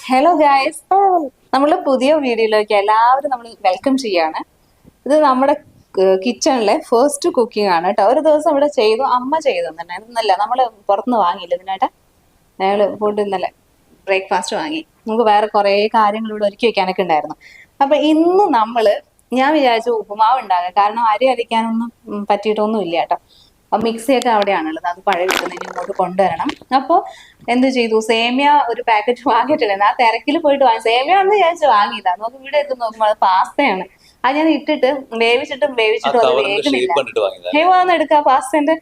Hello guys, നമ്മള് പുതിയ വീഡിയോയിലേക്ക് എല്ലാവരും നമ്മൾ വെൽക്കം ചെയ്യാണ്. ഇത് നമ്മുടെ കിച്ചണിലെ ഫസ്റ്റ് കുക്കിംഗ് ആണ് കേട്ടോ. ഒരു ദിവസം ഇവിടെ ചെയ്തു, അമ്മ ചെയ്തു തന്നെ. ഇന്നല്ല നമ്മള് പുറത്തുനിന്ന് വാങ്ങിയില്ല ഇതിനായിട്ട്. ഞങ്ങള് ഫുഡ് ഇന്നലെ ബ്രേക്ക്ഫാസ്റ്റ് വാങ്ങി. നമുക്ക് വേറെ കുറെ കാര്യങ്ങൾ ഇവിടെ ഒരുക്കി വെക്കാനൊക്കെ ഉണ്ടായിരുന്നു. അപ്പൊ ഇന്ന് ഞാൻ വിചാരിച്ചു ഉപ്പുമാവ് ഉണ്ടാകാം, കാരണം അരി അരിക്കാനൊന്നും പറ്റിയിട്ടൊന്നും ഇല്ല കേട്ടോ. അപ്പൊ മിക്സിയൊക്കെ അവിടെയാണുള്ളത്, അത് പഴയ വീട്ടിൽ നിന്ന് ഇങ്ങോട്ട് കൊണ്ടുവരണം. അപ്പോൾ എന്ത് ചെയ്തു, സേമിയ ഒരു പാക്കറ്റ് വാങ്ങിയിട്ടില്ല. ആ തിരക്കിൽ പോയിട്ട് വാങ്ങി. സേമിയ എന്ന് വിചാരിച്ചു വാങ്ങിയതാ. നമുക്ക് ഇവിടെ എത്തി നോക്കുമ്പോൾ അത് പാസ്തയാണ്. അത് ഞാൻ ഇട്ടിട്ട് വേവിച്ചിട്ടും അത് വേഗമില്ല. വന്ന് എടുക്കുക പാസ്തന്റെ.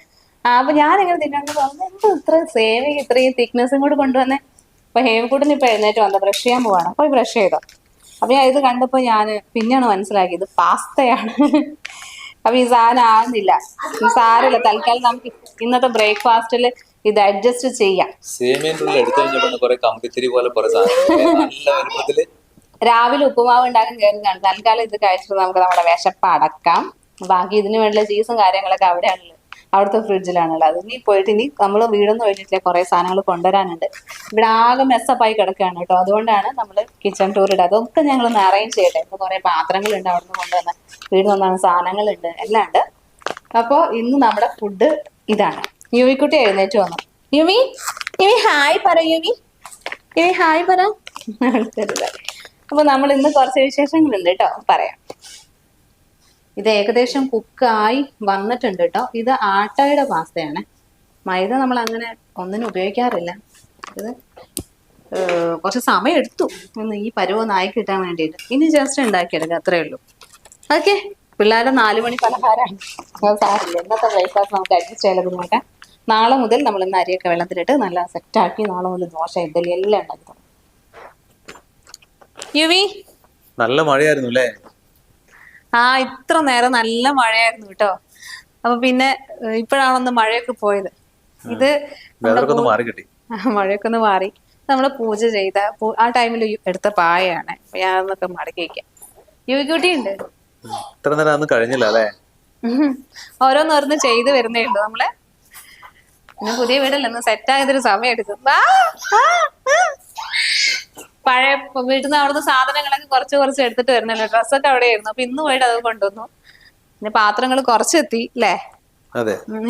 അപ്പൊ ഞാൻ എങ്ങനെ തിന്നാണ്ട് പറഞ്ഞു, എന്ത് ഇത്ര സേമിയ ഇത്രയും തിക്നെസ്സും കൂടെ കൊണ്ടുവന്നേ. അപ്പൊ ഹേമക്കൂട്ടിന് ഇപ്പൊ എഴുന്നേറ്റ് വന്നത്, ബ്രഷ് ചെയ്യാൻ പോവാണ്. അപ്പൊ ബ്രഷ് ചെയ്തോ. അപ്പൊ ഞാൻ ഇത് കണ്ടപ്പോ പിന്നെയാണ് മനസ്സിലാക്കിയത് പാസ്തയാണ്. അപ്പൊ ഈ സാധനം ആവുന്നില്ല. ഈ സാരമില്ല, തൽക്കാലം നമുക്ക് ഇന്നത്തെ ബ്രേക്ക്ഫാസ്റ്റിൽ ഇത് അഡ്ജസ്റ്റ് ചെയ്യാം. രാവിലെ ഉപ്പുമാവ് ഉണ്ടാക്കാൻ കയറുന്നതാണ്. തൽക്കാലം ഇത് കഴിച്ചിട്ട് നമുക്ക് നമ്മുടെ വിശപ്പ് അടക്കാം. ബാക്കി ഇതിന് വേണ്ടിയുള്ള ചീസും കാര്യങ്ങളൊക്കെ അവിടെയാണുള്ളത്, അവിടുത്തെ ഫ്രിഡ്ജിലാണുള്ളത്. ഇനി പോയിട്ട് നമ്മൾ വീടൊന്നും കഴിഞ്ഞിട്ടില്ല, കുറെ സാധനങ്ങൾ കൊണ്ടുവരാനുണ്ട്. ഇവിടെ ആകെ മെസ്സപ്പായി കിടക്കുകയാണ് കേട്ടോ. അതുകൊണ്ടാണ് നമ്മൾ കിച്ചൺ ടൂർ ഇടുക. അതൊക്കെ ഞങ്ങളൊന്ന് അറേഞ്ച് ചെയ്യട്ടെ. ഇപ്പൊ കുറെ പാത്രങ്ങളുണ്ട്, അവിടുന്ന് കൊണ്ടുവന്ന വീട് വന്നാണ് സാധനങ്ങളുണ്ട്, എല്ലാം ഉണ്ട്. അപ്പൊ ഇന്ന് നമ്മുടെ ഫുഡ് ഇതാണ്. യുവിക്കുട്ടി എഴുന്നേറ്റ് വന്നു. യുവി ഹായ് പറ. യുവി ഹായ് പറ. അപ്പൊ നമ്മൾ ഇന്ന് കുറച്ച് വിശേഷങ്ങളുണ്ട് കേട്ടോ, പറയാം. ഇത് ഏകദേശം കുക്കായി വന്നിട്ടുണ്ട് കേട്ടോ. ഇത് ആട്ടയുടെ പാസ്തയാണ്. മൈദ നമ്മൾ അങ്ങനെ ഒന്നിനും ഉപയോഗിക്കാറില്ല. ഇത് കുറച്ച് സമയം എടുത്തു ഈ പരുവൊന്ന് ആയി കിട്ടാൻ വേണ്ടിയിട്ട്. ഇനി ജസ്റ്റ് ഉണ്ടാക്കിയെടുക്കുക, അത്രേ ഉള്ളൂ. ഓക്കെ, പിള്ളേരുടെ 4 മണി പലഹാരമാണ്. സാറില്ല, ഇന്നത്തെ ബ്രേക്ക്ഫാസ്റ്റ് നമുക്ക് അഡ്ജസ്റ്റ് ചെയ്യലതിനൊക്കെ. നാളെ മുതൽ നമ്മൾ ഇന്ന് അരിയൊക്കെ വെള്ളത്തിലിട്ട് നല്ല സെറ്റാക്കി നാളെ മുതൽ ദോശ, ഇഡ്ഡലി എല്ലാം ഉണ്ടാക്കി. യുവി നല്ല മഴയായിരുന്നു അല്ലേ? ഇത്ര നേരം നല്ല മഴയായിരുന്നു കേട്ടോ. അപ്പൊ പിന്നെ ഇപ്പോഴാണൊന്ന് മഴയൊക്കെ പോയത്. ഇത് മഴയൊക്കെ ഒന്ന് മാറി. നമ്മള് പൂജ ചെയ്ത ആ ടൈമിൽ എടുത്ത പായയാണ്. ഞാൻ അതൊക്കെ മടക്കി വയ്ക്കാം. യുവിക്കുട്ടി ഉണ്ട്. ഇത്ര നേരം ഒന്നും കഴിഞ്ഞില്ല അല്ലേ? ഓരോന്നോരോന്ന് ചെയ്ത് വരുന്നേ ഉള്ളൂ. നമ്മള് പിന്നെ പുതിയ വീടല്ലെന്ന് സെറ്റ് ആയതൊരു സമയം എടുക്കും. പഴയ വീട്ടിൽ നിന്ന് അവിടുന്ന് സാധനങ്ങളൊക്കെ കുറച്ച് എടുത്തിട്ട് വരുന്നല്ലോ. ഡ്രസ്സൊക്കെ അവിടെ ആയിരുന്നു. അപ്പൊ ഇന്ന് പോയിട്ട് അത് കൊണ്ടുവന്നു. പിന്നെ പാത്രങ്ങൾ കുറച്ചെത്തി അല്ലേ?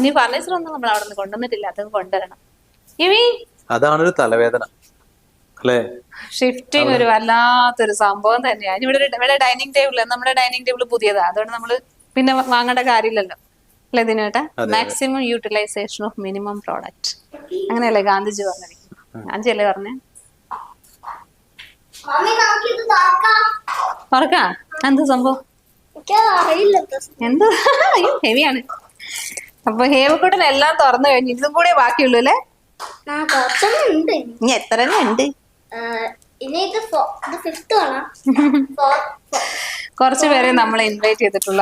ഇനി ഫർണിച്ചർ ഒന്നും നമ്മൾ അവിടെ നിന്ന് കൊണ്ടുവന്നിട്ടില്ല, അതൊക്കെ കൊണ്ടുവരണം. അതാണൊരു തലവേദന അല്ലേ? ഷിഫ്റ്റിംഗ് ഒരു വല്ലാത്തൊരു സംഭവം തന്നെയാണ്. ഇവിടെ ഡൈനിങ് ടേബിൾ, നമ്മുടെ ഡൈനിങ് ടേബിൾ പുതിയതാ. അതുകൊണ്ട് നമ്മള് പിന്നെ വാങ്ങേണ്ട കാര്യമില്ലല്ലോ അല്ലെ ദിനേട്ടാ? Maximum utilization of minimum product, അങ്ങനെയല്ലേ ഗാന്ധിജി പറഞ്ഞിരിക്കുന്നത്? ഗാന്ധിജി പറഞ്ഞേ? തുറക്കാ? എന്ത് സംഭവം? എന്ത് ഹെവിയാണ്. അപ്പൊ ഹേമക്കൂട്ടൻ എല്ലാം തുറന്നു കഴിഞ്ഞു. ഇതും കൂടെ ബാക്കിയുള്ളൂ അല്ലേ? ഇനി എത്ര ഉണ്ട്? കുറച്ചു പേരെ നമ്മൾ ഇൻവൈറ്റ് ചെയ്തിട്ടുള്ള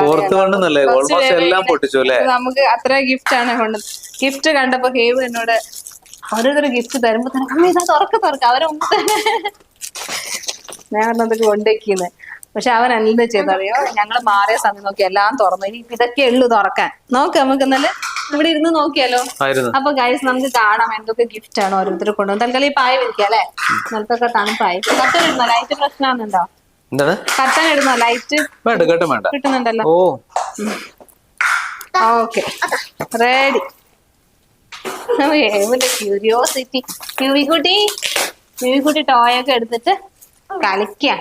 നമുക്ക് അത്ര ഗിഫ്റ്റ് ആണ് കൊണ്ട്. ഗിഫ്റ്റ് കണ്ടപ്പോ ഹേവ് എന്നോട് ഓരോരുത്തർ ഗിഫ്റ്റ് തരുമ്പോ തന്നെ അമ്മ ഇതാ തുറക്ക അവരെ മുമ്പ് തന്നെ ഞാൻ അതൊക്കെ കൊണ്ടുവയ്ക്കുന്നത്. പക്ഷെ അവൻ എന്ത് ചെയ്തറിയോ, ഞങ്ങള് മാറിയ സമയം നോക്കി എല്ലാം തുറന്നു. ഇനി ഇതൊക്കെ ഉള്ളു തുറക്കാൻ. നമുക്ക് ഇന്നലെ ഇവിടെ ഇരുന്ന് നോക്കിയാലോ? അപ്പൊ ഗൈസ് നമുക്ക് കാണാം എന്തൊക്കെ ഗിഫ്റ്റ് ആണ് ഓരോരുത്തർ കൊണ്ടുവന്നത്. തൽക്കാലം ഈ പായ വിരിക്കാം അല്ലെ? നിലത്തൊക്കെ തണുപ്പായി. കട്ടൻ ഇടുന്നോ? ലൈറ്റ് പ്രശ്നമാണെന്നുണ്ടോ? കട്ടൻ ഇടുന്നോ? ലൈറ്റ് കിട്ടുന്നുണ്ടല്ലോ. Okay, ready. ക്യൂരിയോസിറ്റി. യുവിക്കുട്ടി ടോയൊക്കെ എടുത്തിട്ട് കളിക്കാം.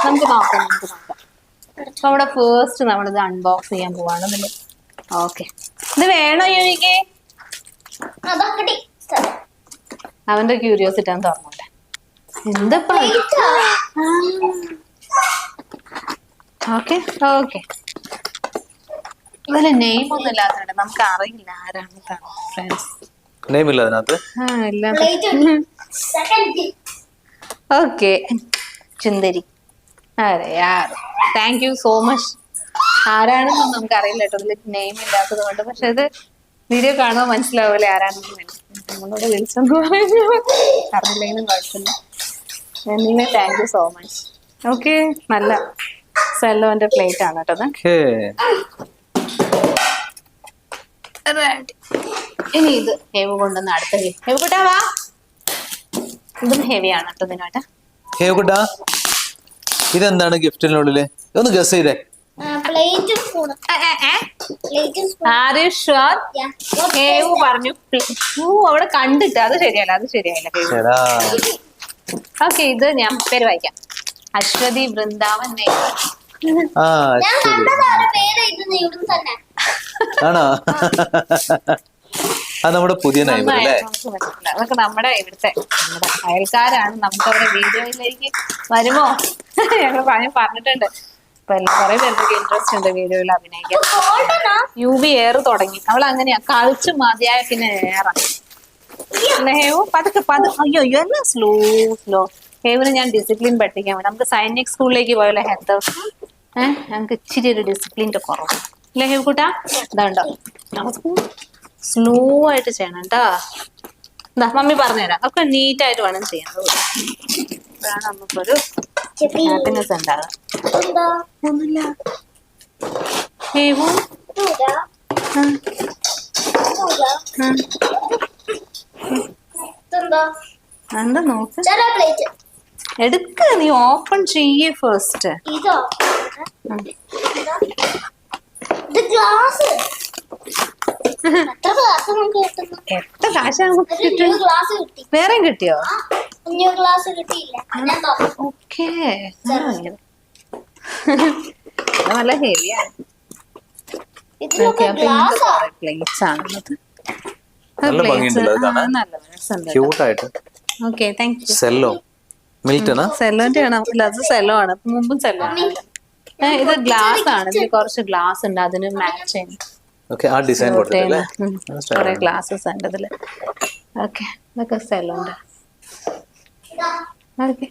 നമുക്ക് നോക്കാം. അപ്പൊ അവിടെ ഫേസ്റ്റ് നമ്മളിത് അൺബോക്സ് ചെയ്യാൻ പോവാണ്. ഇതില് ഓക്കെ, ഇത് വേണോ യുവിക്ക്? അവന്റെ ക്യൂരിയോസിറ്റി ആണ് തുറന്നോട്ടെ. എന്താ ഓക്കെ ഓക്കെ. ഇതില് നെയിം ഒന്നും ഇല്ലാത്തതുകൊണ്ട് നമുക്ക് അറിയില്ല ആരാണ് ഫ്രണ്ട്സ്. ഓക്കെ, ചുന്ദരി. അതെ യാർ, താങ്ക് യു സോ മച്ച്. ആരാണെന്നൊന്നും നമുക്ക് അറിയില്ല കേട്ടോ, ഇതിൽ നെയിം ഇല്ലാത്തത് കൊണ്ട്. പക്ഷെ ഇത് വീഡിയോ കാണുമ്പോൾ മനസ്സിലാവൂലേ ആരാണെന്ന്. നമ്മളോട് വിളിച്ചെന്ന് പറഞ്ഞു, അറിയില്ലെങ്കിലും കുഴപ്പമില്ല. എന്നിനെ thank you so much. Okay, നല്ല സെല്ലോന്റെ പ്ലേറ്റ് ആണ് കേട്ടത്. ഇനി ഇത് ഹേവ് കൊണ്ടുവന്ന് അടുത്ത ഹേവ് കൂട്ടാ വാ. ഇതും ഹെവിയാണ് കേട്ടോ ഇതിനോട്ട്. ഹേ കുട്ടാ, ഇതെന്താണ് ഗിഫ്റ്റിനുള്ളില്? ഒന്ന് ഗസ് ചെയ്തേ. പ്ലേറ്റും സ്പൂണും. ആര് ഷുവർ? ഹേവ് പറഞ്ഞു അവിടെ കണ്ടിട്ട് അത് ശരിയല്ല, അത് ശരിയായില്ല. ശരാ. ഓക്കെ, ഇത് ഞാൻ പേര് വായിക്കാം. അശ്വതി വൃന്ദാവൻ നെയ്ബർ. ആ ഞാൻ ശരി. കണ്ടതാണ് പേര് എഴുതുന്നത് ഇവിടുന്ന് തന്നെ. ആണോ? അത് നമ്മുടെ പുതിയ നൈബർ അല്ലേ? നമുക്ക് മനസ്സിലാവും. അതൊക്കെ നമ്മുടെ നമ്മുടെ അയൽക്കാരാണ്. നമുക്ക് അവരുടെ വീഡിയോയിലേക്ക് വരുമോ? ഞങ്ങൾ പറഞ്ഞിട്ടുണ്ട്. ഇപ്പൊ കുറെ പേർക്ക് ഇൻട്രസ്റ്റ് ഉണ്ട് വീഡിയോയിൽ അഭിനയിക്കാൻ. ഗോൾഡനാ? UV എയർ തുടങ്ങി. അവൾ അങ്ങനെയാ, കളിച്ചു മതിയായ പിന്നെ ഏറാ. ഹേവ് പതുക്കെ അയ്യോ എല്ലാം സ്ലോ സ്ലോ. ഹേവിന് ഞാൻ ഡിസിപ്ലിൻ പഠിപ്പിക്കാൻ വേണ്ടി നമുക്ക് സൈനിക് സ്കൂളിലേക്ക് പോയല്ലോ ഹെൽത്ത്. ഞങ്ങൾക്ക് ഇച്ചിരി ഒരു ഡിസിപ്ലിൻ്റെ കുറവ് അല്ലേ ഹേവ് കൂട്ടാ? ഇതാണ്ടോ നമുക്ക് സ്ലോ ആയിട്ട് ചെയ്യണം കേട്ടോ. എന്താ മമ്മി പറഞ്ഞുതരാം. ഒക്കെ നീറ്റായിട്ട് വേണം ചെയ്യാൻ. അതാണ് നമുക്കൊരു ഹാപ്പിനെസ് ഉണ്ടാകുക. എന്താ? ഒന്നുമില്ല ഹേവും ഇതാ. ഇതാ. ഇതെന്താ? എന്താ നോക്ക്, ചെറിയ പ്ലേറ്റ്. എടുക്ക, നീ ഓപ്പൺ ചെയ്യേ ഫസ്റ്റ്. ഇതോ? ഇതാ. ഇത് ഗ്ലാസ്. എത്ര ഗ്ലാസ് നമുക്ക് കിട്ടുന്നു? എത്ര കാശാണ് നമുക്ക് ഒരു കിട്ടും? ന്യൂ ഗ്ലാസ് കിട്ടി. വേറെയും കിട്ടിയോ? ന്യൂ ഗ്ലാസ് കിട്ടിയില്ല. ഞാൻ തുറന്നു. ഓക്കേ, നല്ല ഹെവിയാണ്. ഇതിലൊക്കെ ഗ്ലാസ്. പ്ലേറ്റ്സ് ആണുള്ളത്. നല്ല ഭംഗിയുണ്ടല്ലോ ഇത് കാണാൻ. ക്യൂട്ടായിട്ട്. Okay, thank you. സെല്ലോ മിൽട്ടനാ? സെല്ലോന്റെ ആണ്. അല്ല, അത് സെല്ലോ ആണ്. മുമ്പും സെല്ലോ ആണ്. ഇത് ഗ്ലാസ് ആണ്. ഇതിൽ കുറച്ച് ഗ്ലാസ് ഉണ്ട്, അതിന് മാച്ച് ചെയ്യുന്നു. ഓക്കെ, ആ ഡിസൈൻ കൊടുത്തിട്ടല്ലേ? കുറെ ഗ്ലാസസ് ഉണ്ട് ഇതില്. ഓക്കെ, ഇതൊക്കെ സെല്ലോണ്ട്. ഓക്കെ,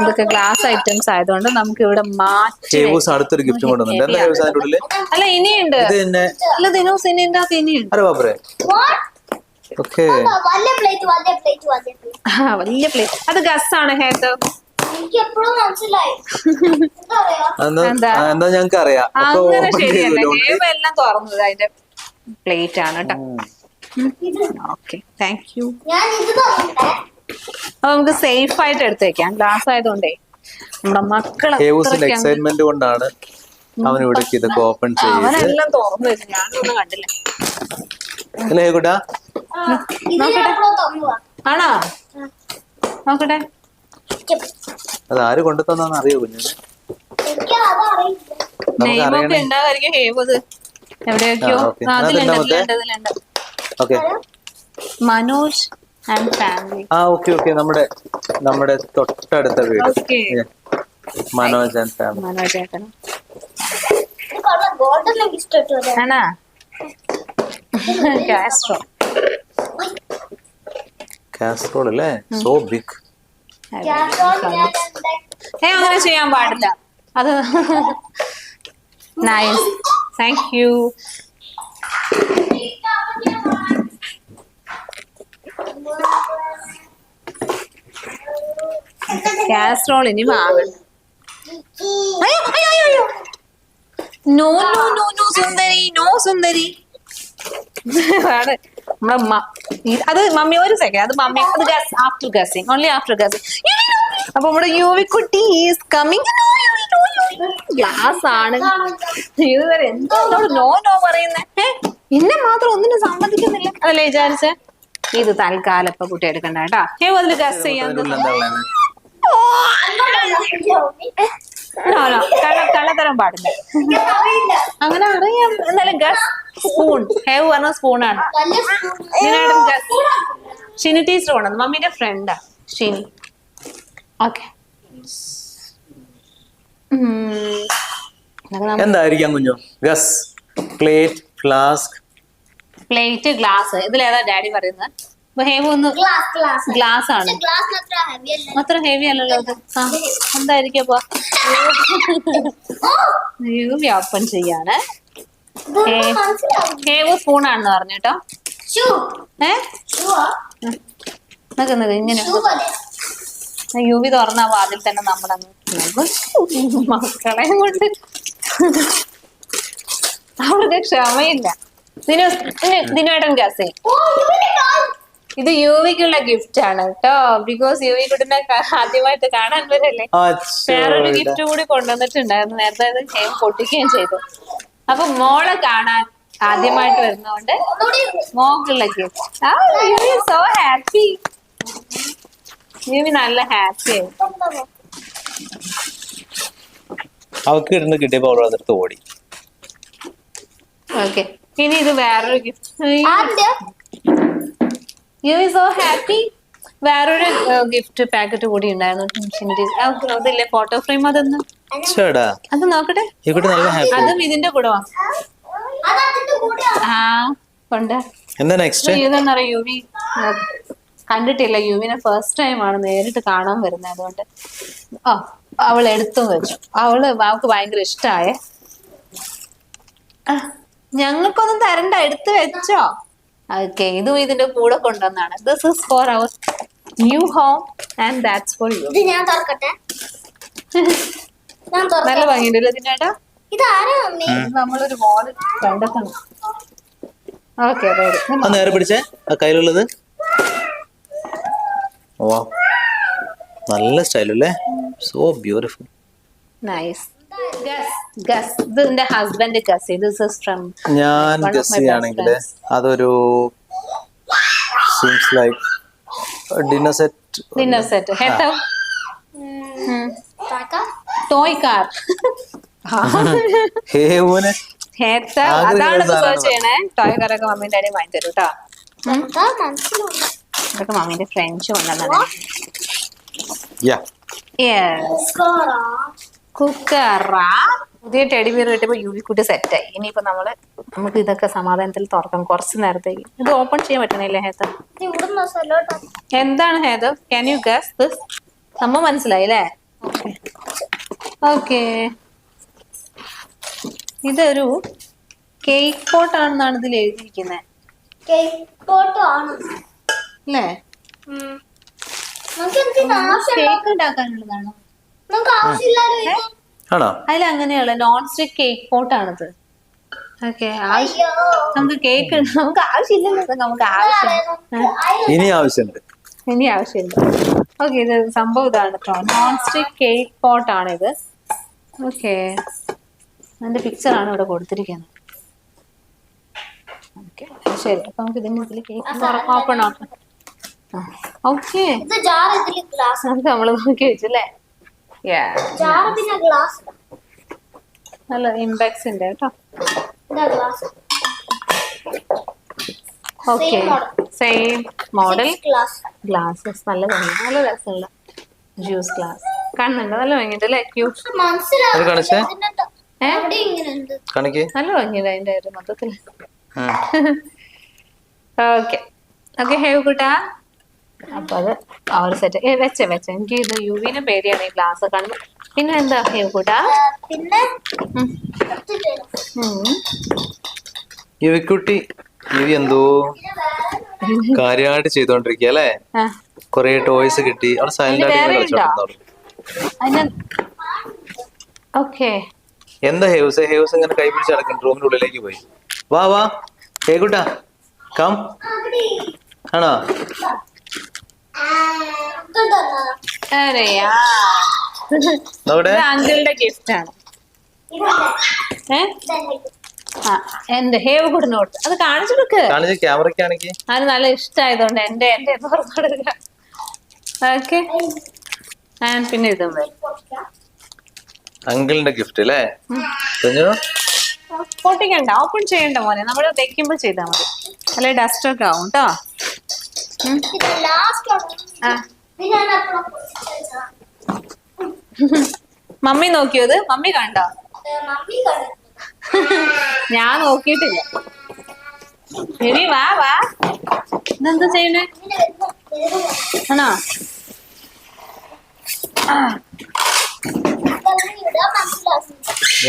ഇതൊക്കെ ഗ്ലാസ് ഐറ്റംസ് ആയതുകൊണ്ട് നമുക്ക് ഇവിടെ മാറ്റി. ഹേവൂസ് അടുത്തൊരു ഗിഫ്റ്റ് കൊണ്ടുവന്നിട്ടുണ്ട്. എന്താ ഹേവൂസ് അതിന്റെ ഉള്ളില്? അല്ല, ഇനിയുണ്ട്. ഇത് തന്നെ. അല്ല, ദിനോസ് ഇനിയുണ്ട്. അത് ഇനിയുണ്ട്. അരെ ബാബറേ. What? ഓക്കെ. വലിയ പ്ലേറ്റ്, വലിയ പ്ലേറ്റ്, വലിയ പ്ലേറ്റ്. വലിയ പ്ലേറ്റ്. അത് ഗസ് ആണ് ഹേത്ത്. എനിക്ക് എപ്പോഴും മനസ്സിലായി. എന്താ പറയാ? എന്താ ഞങ്ങൾക്ക് അറിയാം. അങ്ങനെ ശരിയല്ല. ഹേവ് എല്ലാം തുറന്നത് അതിന്റെ പ്ലേറ്റ് ആണ് കേട്ടോ. Okay, thank U. ഞാൻ ഇത് തന്നിട്ടേ. അപ്പൊ നമുക്ക് സേഫ് ആയിട്ട് എടുത്ത് വെക്കാം. ഗ്ലാസ് ആയതുകൊണ്ടേ നമ്മുടെ മക്കളെ ഹേവൂസിന്റെ എക്സൈറ്റ്മെന്റ് കൊണ്ടാണ് അവൻ ഇവിടെ ഇതൊക്കെ ഓപ്പൺ ചെയ്ത്. അവനെല്ലാം തുറന്നു വെച്ചു, ഞാനൊന്നും കണ്ടില്ല. അല്ലേ ഹേകുട്ടാ? ഇത് ഞാൻ എപ്പോഴും തന്നുവാ. ആണോ? നോക്കട്ടെ. അത് ആര് കൊണ്ടു തന്നാന്ന് അറിയോ കുഞ്ഞിന്? എനിക്ക് അതറിയില്ല. നമുക്ക് നെയ്മൊക്കെ അറിയണേ. ഉണ്ടാകായിരിക്കും ഹേവ്. അത് എവിടെയൊക്കെയോ okay. അതിലുണ്ട്. Okay. Manoj and family. Okay നമ്മുടെ തൊട്ടടുത്ത വീട്. Okay, Manoj and family. Manoj ഏട്ടനും ഇത് കൊള്ളാം. ഗോൾഡൻ എനിക്ക് ഇഷ്ടപ്പെട്ടു. അല്ലേ? ആണാ? കാസ്ട്രോ. കാസറോൾ അല്ലേ? So big. കാസറോൾ ഞാൻ ഉണ്ടാക്കി. അങ്ങനെ ചെയ്യാൻ പാടില്ല. അത് നൈസ്, താങ്ക് യു. കാസ്ട്രോൾ ഇനി വാങ്ങണം. നോ നോ നോ നോ സുന്ദരി, നോ സുന്ദരി. അതാണ് നമ്മുടെ അത് മമ്മി. ഒരു സെക്കൻഡ്, അത് മമ്മി. അത് after guessing, only after guessing. അപ്പൊ നമ്മുടെ യുവിക്കുട്ടി ഈസ് കമ്മിങ്. ഗ്ലാസ് ആണ്. ഇതുവരെ എന്തോട് നോ നോ പറയുന്നേ? എന്നെ മാത്രം ഒന്നിനും സമ്മതിക്കുന്നില്ല. അതല്ലേ വിചാരിച്ചേ? ഇത് തൽക്കാലം ഇപ്പൊ കുട്ടി എടുക്കണ്ട കേട്ടാ. അതിൽ ഗസ് ചെയ്യാൻ കള്ളത്തരം പാടില്ല. അങ്ങനെ അറിയാം. എന്നാലും ഗസ് സ്പൂൺ. ഹേവ് പറഞ്ഞ സ്പൂണാണ്. വലിയ സ്പൂൺ. ഗസ് ഷിനി ടീച്ചർ കൊണ്ടു. മമ്മിന്റെ ഫ്രണ്ടാ ഷിനി. ഓക്കെ, എന്തായിരിക്കാം കുഞ്ഞു? Guess. Plate, flask. Plate, glass. ഇതിലേതാ ഡാഡി പറയുന്നത്? അപ്പൊ ഹേവ് ഒന്ന് ഗ്ലാസ്, ഗ്ലാസ്. ഗ്ലാസ് ആണ്. ഗ്ലാസ് അത്ര ഹെവി അല്ല. അത്ര ഹെവി അല്ലല്ലോ ഇത്. എന്തായിരിക്കും അപ്പൊ? യുവി ഓപ്പൺ ചെയ്യാണ്. ഇതൊന്നും മനസ്സിലാവും. ഹേവ് സ്പൂണാണെന്ന് പറഞ്ഞിട്ടോ. ഷൂ. ഷൂ ആ? നിക്ക് ഇങ്ങനെ ഷൂ പോലെ. യുവി തുറന്ന വാതിൽ തന്നെ നമ്മളങ്ങ് മക്കളെ കൊണ്ട് അവർക്ക് ക്ഷമയില്ല. ദിനുവേട്ടൻ ഗസ് ചെയ്യും. ഓ, ഇവന്റെ കാൽ. ഇത് യുവിക്കുള്ള ഗിഫ്റ്റ് ആണ് കേട്ടോ. ബിക്കോസ് യുവി കുട്ടിനെ ആദ്യമായിട്ട് കാണാൻ വരല്ലേ. വേറൊരു ഗിഫ്റ്റ് കൂടി കൊണ്ടുവന്നിട്ടുണ്ടായിരുന്നു നേരത്തെ. അത് ഹേം പൊട്ടിക്കുകയും ചെയ്തു. അപ്പൊ മോളെ കാണാൻ ആദ്യമായിട്ട് വരുന്നോണ്ട് മോക്കുള്ള gift. Yuvi so happy. Yuvi നല്ല ഹാപ്പി ആയി. അവക്ക് ഇരുന്ന് കിട്ടിയപ്പോ അവൾ അതെടുത്ത് ഓടി. ഓക്കെ, ഇനി ഇത് വേറൊരു gift. You is so happy. വേറൊരു ഗിഫ്റ്റ് പാക്കറ്റ് കൂടി ഉണ്ടായിരുന്നു. അതില്ലേ ഫോട്ടോ ഫ്രെയിം, അതൊന്ന് ചേടാ അത് നോക്കട്ടെ. ഇവിടെ നല്ല ഹാപ്പി. അതും ഇതിന്റെ കൂടെ വാ. ആ കൊണ്ട് എന്താ നെക്സ്റ്റ്? ഇതെന്നറിയ യുവി കണ്ടിട്ടില്ല. യുവിനെ ഫസ്റ്റ് ടൈം ആണ് നേരിട്ട് കാണാൻ വരുന്നത്. അതുകൊണ്ട് അവൾ എടുത്തും വെച്ചു. അവൾക്ക് ഭയങ്കര ഇഷ്ടായേ. ഞങ്ങൾക്കൊന്നും തരണ്ട, എടുത്തു വെച്ചോ. ഓക്കെ, ഇതും ഇതിന്റെ കൂടെ കൊണ്ടുവന്നാണ്. This is for our new home and that's for you. ഞാൻ തുറക്കട്ടെ. നല്ല ഭംഗിയുണ്ടല്ലോ ഇതിനേട്ടാ. ഇതാരാ മമ്മി? നമ്മളൊരു വാൾ കണ്ടെത്തണം. ഓക്കെ, നേരെ പിടിച്ചേ ആ കയ്യിലുള്ളത്. ഓ നല്ല സ്റ്റൈലല്ലേ, സോ ബ്യൂട്ടിഫുൾ, നൈസ്. ഗസ്, ഇതിന്റെ husband guess. This is from ഞാൻ ഗസ് ചെയ്യുകയാണെങ്കിൽ അതൊരു സീംസ് ലൈക്ക് ഡിന്നർ സെറ്റ്. ഹേട്ടോ ടോയ് കാർ. ഹേവുനെ ഹേത്ത അതാണ് സെർച്ച് ചെയ്യണേ. ടോയ് കാറൊക്കെ മമ്മീന്റെ അടി വാങ്ങി തരും കേട്ടോ. ഇതൊക്കെ മമ്മീന്റെ ഫ്രണ്ട്സ് കൊണ്ടുവന്നാണ്. കുക്കറ പുതിയ ടെഡി ബിയർ കിട്ടിയപ്പോ യുവിക്കുട്ടി സെറ്റായി. ഇനിയിപ്പോ നമുക്ക് ഇതൊക്കെ സമാധാനത്തിൽ തുറക്കാം കുറച്ച് നേരത്തേക്ക്. ഇത് ഓപ്പൺ ചെയ്യാൻ പറ്റണില്ലേ ഹേത? എന്താണ് ഹേത? Can you guess this? സംഭവം മനസ്സിലായില്ലേ? ഓക്കെ, ഇതൊരു കേക്ക് പോട്ട് ആണെന്നാണ് ഇതിൽ എഴുതിയിരിക്കുന്നത്. അല്ലേ? കേക്ക് ഉണ്ടാക്കാനുള്ളതാണോ? അതിൽ അങ്ങനെയുള്ള നോൺ സ്റ്റിക് കേക്ക് പോട്ടാണിത്. ഓക്കെ, നമുക്ക് കേക്ക് നമുക്ക് ആവശ്യമില്ലെന്നൊക്കെ നമുക്ക് ആവശ്യമുണ്ട്. ഇനി ആവശ്യമില്ല. ഓക്കെ, ഇത് സംഭവം ഇതാണ് കേട്ടോ. നോൺ സ്റ്റിക് കേക്ക് പോട്ടാണിത്. ഓക്കെ, അതിന്റെ പിക്ചറാണ് ഇവിടെ കൊടുത്തിരിക്കുന്നത്. ഓക്കെ, ശരി. അപ്പൊ നമുക്ക് ഇതിൽ കേക്ക് ഓപ്പൺ ആക്കാം. ഓക്കെ, നമുക്ക് നമ്മള് നോക്കി വെച്ചല്ലേ. നല്ല ഇംപാക്സിന്റെ കേട്ടോ. Okay, same model glasses. നല്ല ഭംഗി, നല്ല രസമുള്ള ജ്യൂസ് ഗ്ലാസ്. കാണുന്നുണ്ടോ? നല്ല ഭംഗിയുണ്ട് അല്ലേ? ക്യൂട്ട്. നല്ല ഭംഗിയുണ്ട് അതിന്റെ ഒരു മൊത്തത്തില്. ഓക്കെ ഓക്കെ, ഹേവ് കൂട്ടാ. അപ്പൊ അത് അവർ സെറ്റ് വെച്ച എനിക്ക് ഇത് യുവിനെ പേടിയാണ് ഈ ഗ്ലാസ് കണ്ടു. പിന്നെ എന്താ ഹേവ് കൂട്ടാ? യുവിക്കുട്ടി യുവി എന്തോ കാര്യമായിട്ട് ചെയ്തോണ്ടിരിക്കുക അല്ലേ. കൊറേ ടോയ്സ് കിട്ടി. അവിടെ സൈലന്റ് ഓക്കെ. എന്താ ഹേവ്സ് ഇങ്ങനെ കൈ പിടിച്ച് നടക്കുന്നു. റൂമിന്റെ ഉള്ളിലേക്ക് പോയി. വാ വാ ഹേ കുട്ടാ, കം. ആണോ? അങ്കിളുടെ ഗിഫ്റ്റ് ആണ്. എന്റെ ഹേവ് കൂടിന് കൊടുത്ത് അത് കാണിച്ചു കൊടുക്ക്. ക്യാമറയ്ക്കാണെങ്കിൽ അത് നല്ല ഇഷ്ടമായതുകൊണ്ട് എന്റെ തുറന്നു കൊടുക്ക. ഓക്കെ, പിന്നെ ഇതും വരും അങ്കിളിന്റെ ഗിഫ്റ്റ് അല്ലേ. പൊട്ടിക്കണ്ട, ഓപ്പൺ ചെയ്യണ്ട മോനെ. നമ്മള് വെക്കുമ്പോ ചെയ്താൽ മതി, അല്ലെ ഡസ്റ്റ് ഒക്കെ ആവും കേട്ടോ. മമ്മി നോക്കിയത്? മമ്മി കണ്ടോ? ഞാൻ നോക്കിയിട്ടില്ല. ശരി, വാ വാ. ഇതെന്താ ചെയ്യണേ? ആണോ?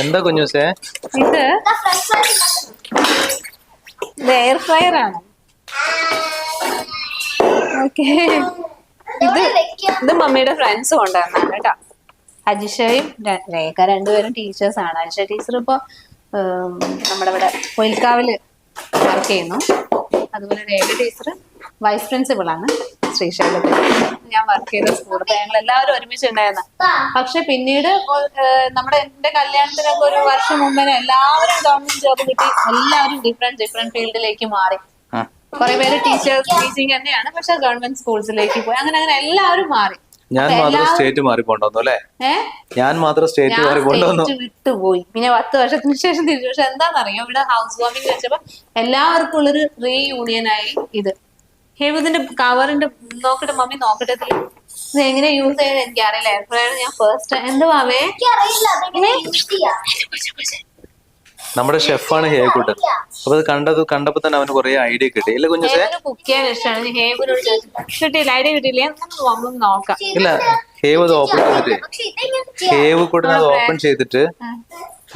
എന്താ കുഞ്ഞൂസേ ഇത്? എയർ ഫ്രയർ ആണ്. ഓക്കെ, ഇത് മമ്മിയുടെ ഫ്രണ്ട്സ് കൊണ്ടുവന്നാണ് കേട്ടോ. അജിഷയും രേഖ രണ്ടുപേരും ടീച്ചേഴ്സ് ആണ്. അജിഷ ടീച്ചർ ഇപ്പൊ നമ്മുടെ ഇവിടെ പൊയിൽക്കാവില് വർക്ക് ചെയ്യുന്നു. അതുപോലെ രേഖ ടീച്ചർ വൈസ് പ്രിൻസിപ്പൾ ആണ് ശ്രീശൈലത്തിൽ. ഞാൻ വർക്ക് ചെയ്ത സ്കൂൾ. അപ്പൊ ഞങ്ങൾ എല്ലാവരും ഒരുമിച്ചുണ്ടായിരുന്ന. പക്ഷെ പിന്നീട് എന്റെ കല്യാണത്തിനൊക്കെ ഒരു വർഷം മുമ്പേ എല്ലാവരും ഗവൺമെന്റ് ജോബ് കിട്ടി. എല്ലാവരും ഡിഫറെന്റ് ഫീൽഡിലേക്ക് മാറി. കുറെ പേര് ടീച്ചിങ് തന്നെയാണ്, പക്ഷെ ഗവൺമെന്റ് സ്കൂൾസിലേക്ക് പോയി. അങ്ങനെ എല്ലാവരും മാറി. ഞാൻ മാത്രം സ്റ്റേറ്റ് മാറിപ്പോണ്ടോന്നു അല്ലേ? ഞാൻ മാത്രം സ്റ്റേറ്റ് മാറിപ്പോണ്ടോന്നു വിട്ടുപോയി. പിന്നെ 10 വർഷത്തിന് ശേഷം തിരിച്ചു. പക്ഷെ എന്താണെന്നറിയോ, ഇവിടെ ഹൗസ് വാമിംഗ് വെച്ചപ്പോ എല്ലാവർക്കും ഉള്ളൊരു റീയൂണിയൻ ആയി ഇത്. ഹേമത്തിന്റെ കവറിന്റെ നോക്കട്ടെ മമ്മി, നോക്കട്ടെ ഇത് എങ്ങനെ യൂസ് ചെയ്യാൻ എനിക്ക് അറിയില്ല. എപ്പോഴാണ് ഞാൻ ഫസ്റ്റ് എന്തുവാവേ നമ്മുടെ ഷെഫാണ് ഹേകുട്ടൻ. അപ്പൊ അത് കണ്ടപ്പോ തന്നെ അവന് കുറെ ഐഡിയ കിട്ടി. ഇല്ല കുഞ്ഞുസേ, കുക്ക് ചെയ്യാൻ ഇഷ്ടമാണ്. ഹേബിനോട് കിട്ടിയില്ല, ഐഡിയ കിട്ടിയില്ല. നമ്മൾ നോക്കാം. ഇല്ല, ഹേവ് അത് ഓപ്പൺ ചെയ്തിട്ട് ഹേവ് കൂടെ അത് ഓപ്പൺ ചെയ്തിട്ട്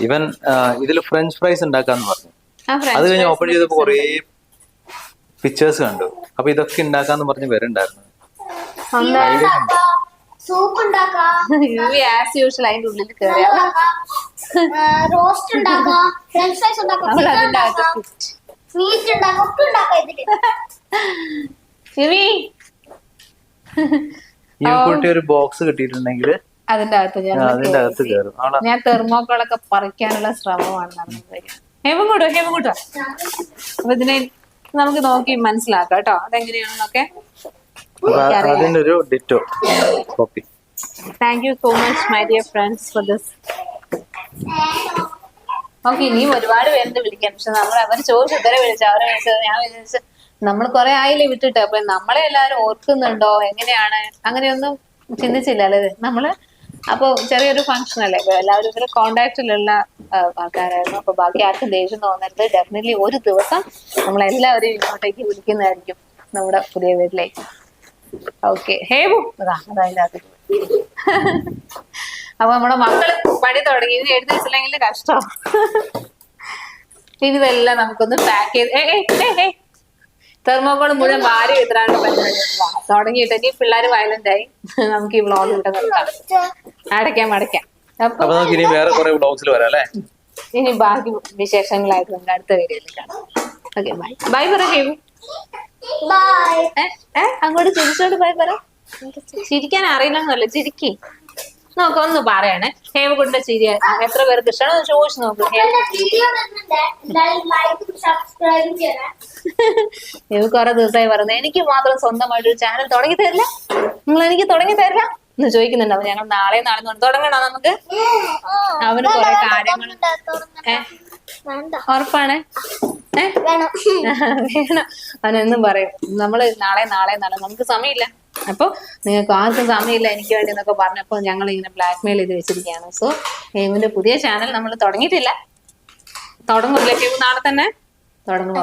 ഇവൻ ഇതിൽ ഫ്രഞ്ച് ഫ്രൈസ് ഉണ്ടാക്കാന്ന് പറഞ്ഞു. അത് കഴിഞ്ഞ് ഓപ്പൺ ചെയ്തപ്പോ കുറേ പിക്ചേഴ്സ് കണ്ടു. അപ്പൊ ഇതൊക്കെ ഉണ്ടാക്കാന്ന് പറഞ്ഞ് വരുന്നുണ്ടായിരുന്നു. സൂപ്പ് ഉണ്ടാക്കാം, ആസ് യൂഷ്വൽ അതിന്റെ ഉള്ളിൽ കയറിയാ റോസ്റ്റ് ഉണ്ടാക്കാം, ഫ്രഞ്ച് ഫ്രൈസ് ഉണ്ടാക്കാം, മീറ്റ് ഉണ്ടാക്കാം, ഒക്കെ ഉണ്ടാക്കാം ഇതില്. ഈ കുട്ടി ഒരു ബോക്സ് കിട്ടിയിട്ടുണ്ടെങ്കിൽ അതിന്റെ അകത്ത് കയറും. ഞാൻ തെർമോക്കോളൊക്കെ പറിക്കാനുള്ള ശ്രമമാണ് നടന്നത്. ഹേമം കൂട്ടോ. അപ്പൊ ഇതിനെ നമുക്ക് നോക്കി മനസ്സിലാക്കാം കേട്ടോ, അതെങ്ങനെയാണെന്നൊക്കെ. അതിന്റെ ഒരു ditto copy. Thank you so much my dear friends for this. Okay, ഇനിയും ഒരുപാട് പേരുണ്ട് വിളിക്കാൻ. പക്ഷെ അവർ ചോദിച്ചു ഇതുവരെ അവരെ വിളിച്ചത്. ഞാൻ വിചാരിച്ചു നമ്മൾ കുറെ ആയില്ലേ വിട്ടിട്ട്, അപ്പൊ നമ്മളെ എല്ലാവരും ഓർക്കുന്നുണ്ടോ, എങ്ങനെയാണ്, അങ്ങനെയൊന്നും ചിന്തിച്ചില്ല അല്ലേ നമ്മള്. അപ്പൊ ചെറിയൊരു ഫംഗ്ഷൻ അല്ലേ, എല്ലാവരും ഇവരെ കോണ്ടാക്റ്റിലുള്ള ആൾക്കാരായിരുന്നു. അപ്പൊ ബാക്കി ആർക്കും ദേഷ്യം തോന്നരുത്. ഡെഫിനറ്റ്ലി ഒരു ദിവസം നമ്മളെല്ലാവരും ഇങ്ങോട്ടേക്ക് വിളിക്കുന്നതായിരിക്കും നമ്മുടെ പുതിയ വീട്ടിലേക്ക്. ഓക്കെ, ഹേബു അതിൻ്റെ അകത്ത്. അപ്പൊ നമ്മുടെ മക്കള് പണി തുടങ്ങി. ഇത് എഴുതി വെച്ചില്ലെങ്കിൽ കഷ്ടം. ഇതെല്ലാം നമുക്കൊന്ന് പാക്ക് ചെയ്ത് തെർമോക്കോൾ മുഴുവൻ വാരി എത്രാണ്ട് പരിപാടി തുടങ്ങിയിട്ട് ഇനി പിള്ളേര് വയലന്റ് ആയി. നമുക്ക് ഈ വ്ളോഗ് ഇട്ട് നിർത്താം. അടയ്ക്കാം. അപ്പൊ ഇനി വേറെ കുറെ വ്ളോഗ്സിൽ വരാം അല്ലേ? ഇനി ബാക്കി വിശേഷങ്ങളായിട്ട് നമുക്ക് അടുത്ത വീഡിയോയിൽ കാണാം. ഓക്കെ, ബൈ പറയൂ. അങ്ങോട്ട് ചിരിച്ചോണ്ട് ബൈ പറ. ചിരിക്കാൻ അറിയില്ലെന്നല്ല, ചിരിക്കി നോക്ക. ഒന്ന് പറയണേ, ഹേമകുട്ടിന്റെ ചിരി എത്ര പേർക്ക് ഇഷ്ടമാണോ ചോദിച്ചു നോക്ക്. ഹേമ കുറെ ദിവസമായി പറയുന്നത് എനിക്ക് മാത്രം സ്വന്തമായിട്ട് ഒരു ചാനൽ തുടങ്ങി തരില്ല, നിങ്ങൾ എനിക്ക് തുടങ്ങി തരില്ല എന്ന് ചോദിക്കുന്നുണ്ടാവും. ഞങ്ങൾ നാളെ തുടങ്ങണോ നമുക്ക്? അവന് കുറെ കാര്യങ്ങൾ ഉറപ്പാണ്. വേണം. അവനെന്നും പറയും നമ്മള് നാളെ നമുക്ക് സമയമില്ല. അപ്പൊ നിങ്ങൾക്ക് ആർക്കും സമയമില്ല എനിക്ക് വേണ്ടി എന്നൊക്കെ പറഞ്ഞപ്പോ ഞങ്ങൾ ഇങ്ങനെ ബ്ലാക്ക് മെയിൽ ചെയ്ത് വെച്ചിരിക്കുകയാണ്. സോ ഹേമിന്റെ പുതിയ ചാനൽ നമ്മൾ തുടങ്ങിയിട്ടില്ല. തുടങ്ങൂല്ലേ ഹേമു? നാളെ തന്നെ തുടങ്ങും.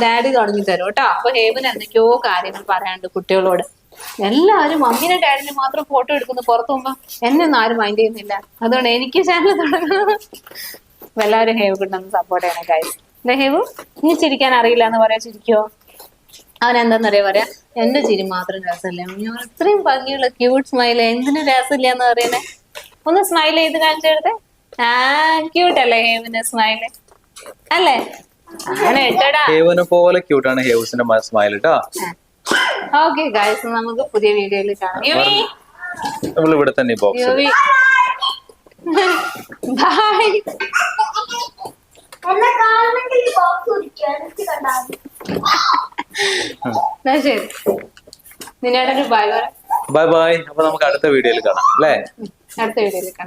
ഡാഡി തുടങ്ങി തരും കേട്ടോ. അപ്പൊ ഹേമിന് എന്തൊക്കെയോ കാര്യങ്ങൾ പറയാനുണ്ട് കുട്ടികളോട്. എല്ലാവരും മമ്മീനെ ഡാഡിനെ മാത്രം ഫോട്ടോ എടുക്കുന്നു പുറത്തു പോകുമ്പോ. എന്നെ ഒന്നും ആരും മൈൻഡ് ചെയ്യുന്നില്ല. അതുകൊണ്ട് എനിക്ക് ചാനൽ തുടങ്ങണം. എല്ലാവരും ഹേവ് കിട്ടുന്ന സപ്പോർട്ട് ചെയ്യണം ഗൈസ്. ഹേവു ഇനി ചിരിക്കാൻ അറിയില്ല എന്ന് പറയാ, ചിരിക്കോ? അവൻ എന്താന്നറിയാ പറയാ, എന്റെ ചിരി മാത്രം രസമില്ല, ഞാൻ ഇത്രയും ഭംഗിയുള്ള ക്യൂട്ട് സ്മൈൽ എന്തിനു രസമില്ല എന്ന് പറയണേ. ഒന്ന് സ്മൈൽ ചെയ്ത് കാണിച്ചെടുത്തേ. ക്യൂട്ട് അല്ലേ ഹേവിന്റെ സ്മൈല്? അല്ലേ? അങ്ങനെ ഇട്ടടാ. ഹേവിനെ പോലെ ക്യൂട്ടാണ് ഹേവുസിന്റെ സ്മൈൽ ട്ടോ. ഓക്കെ ഗൈസ്, നമുക്ക് പുതിയ വീഡിയോയിൽ കാണാം. നമ്മൾ ഇവിടെ തന്നെ ബോക്സ്. ബൈ. ശരി, നിന്നോടൊരു ബൈ പറ. ബൈ. അപ്പൊ നമുക്ക് അടുത്ത വീഡിയോയിൽ കാണാം അല്ലേ? അടുത്ത വീഡിയോയിൽ കാണാം.